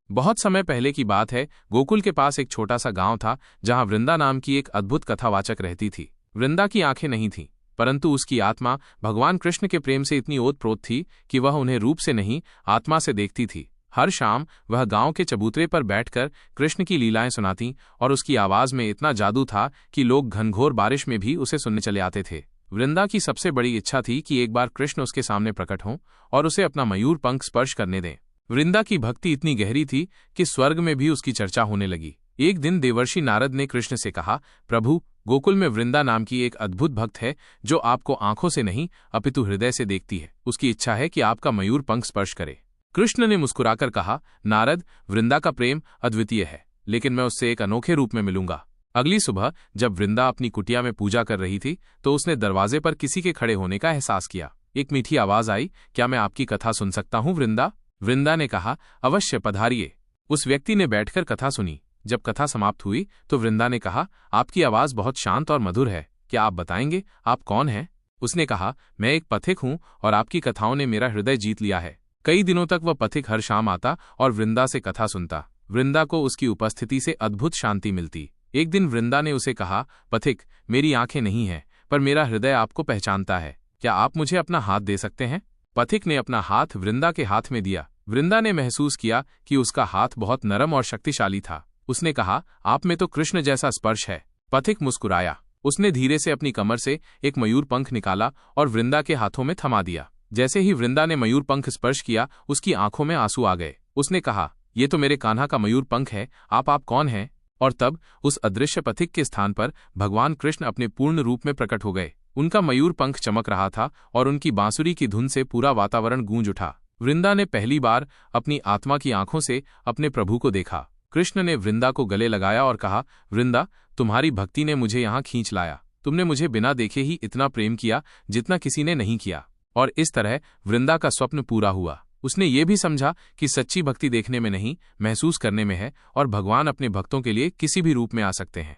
बहुत समय पहले की बात है। गोकुल के पास एक छोटा सा गांव था जहां वृंदा नाम की एक अद्भुत कथावाचक रहती थी। वृंदा की आंखें नहीं थीं, परंतु उसकी आत्मा भगवान कृष्ण के प्रेम से इतनी ओतप्रोत थी कि वह उन्हें रूप से नहीं, आत्मा से देखती थी। हर शाम वह गांव के चबूतरे पर बैठकर कृष्ण की लीलाएं सुनाती और उसकी आवाज में इतना जादू था कि लोग घनघोर बारिश में भी उसे सुनने चले आते थे। वृंदा की सबसे बड़ी इच्छा थी कि एक बार कृष्ण उसके सामने प्रकट हों और उसे अपना मयूर पंख स्पर्श करने दें। वृंदा की भक्ति इतनी गहरी थी कि स्वर्ग में भी उसकी चर्चा होने लगी। एक दिन देवर्षि नारद ने कृष्ण से कहा, प्रभु, गोकुल में वृंदा नाम की एक अद्भुत भक्त है जो आपको आंखों से नहीं अपितु हृदय से देखती है। उसकी इच्छा है कि आपका मयूर पंख स्पर्श करे। कृष्ण ने मुस्कुराकर कहा, नारद, वृंदा का प्रेम अद्वितीय है, लेकिन मैं उससे एक अनोखे रूप में मिलूंगा। अगली सुबह जब वृंदा अपनी कुटिया में पूजा कर रही थी तो उसने दरवाजे पर किसी के खड़े होने का एहसास किया। एक मीठी आवाज आई, क्या मैं आपकी कथा सुन सकता हूँ वृंदा? वृंदा ने कहा, अवश्य, पधारिए। उस व्यक्ति ने बैठकर कथा सुनी। जब कथा समाप्त हुई तो वृंदा ने कहा, आपकी आवाज बहुत शांत और मधुर है, क्या आप बताएंगे आप कौन हैं? उसने कहा, मैं एक पथिक हूँ और आपकी कथाओं ने मेरा हृदय जीत लिया है। कई दिनों तक वह पथिक हर शाम आता और वृंदा से कथा सुनता। वृंदा को उसकी उपस्थिति से अद्भुत शांति मिलती। एक दिन वृंदा ने उसे कहा, पथिक, मेरी आंखें नहीं हैं, पर मेरा हृदय आपको पहचानता है, क्या आप मुझे अपना हाथ दे सकते हैं? पथिक ने अपना हाथ वृंदा के हाथ में दिया। वृंदा ने महसूस किया कि उसका हाथ बहुत नरम और शक्तिशाली था। उसने कहा, आप में तो कृष्ण जैसा स्पर्श है। पथिक मुस्कुराया। उसने धीरे से अपनी कमर से एक मयूर पंख निकाला और वृंदा के हाथों में थमा दिया। जैसे ही वृंदा ने मयूर पंख स्पर्श किया, उसकी आंखों में आंसू आ गए। उसने कहा, ये तो मेरे कान्हा का मयूर पंख है, आप कौन हैं? और तब उस अदृश्य पथिक के स्थान पर भगवान कृष्ण अपने पूर्ण रूप में प्रकट हो गए। उनका मयूर पंख चमक रहा था और उनकी बांसुरी की धुन से पूरा वातावरण गूंज उठा। वृंदा ने पहली बार अपनी आत्मा की आंखों से अपने प्रभु को देखा। कृष्ण ने वृंदा को गले लगाया और कहा, वृंदा, तुम्हारी भक्ति ने मुझे यहाँ खींच लाया। तुमने मुझे बिना देखे ही इतना प्रेम किया जितना किसी ने नहीं किया। और इस तरह वृंदा का स्वप्न पूरा हुआ। उसने ये भी समझा कि सच्ची भक्ति देखने में नहीं, महसूस करने में है और भगवान अपने भक्तों के लिए किसी भी रूप में आ सकते हैं।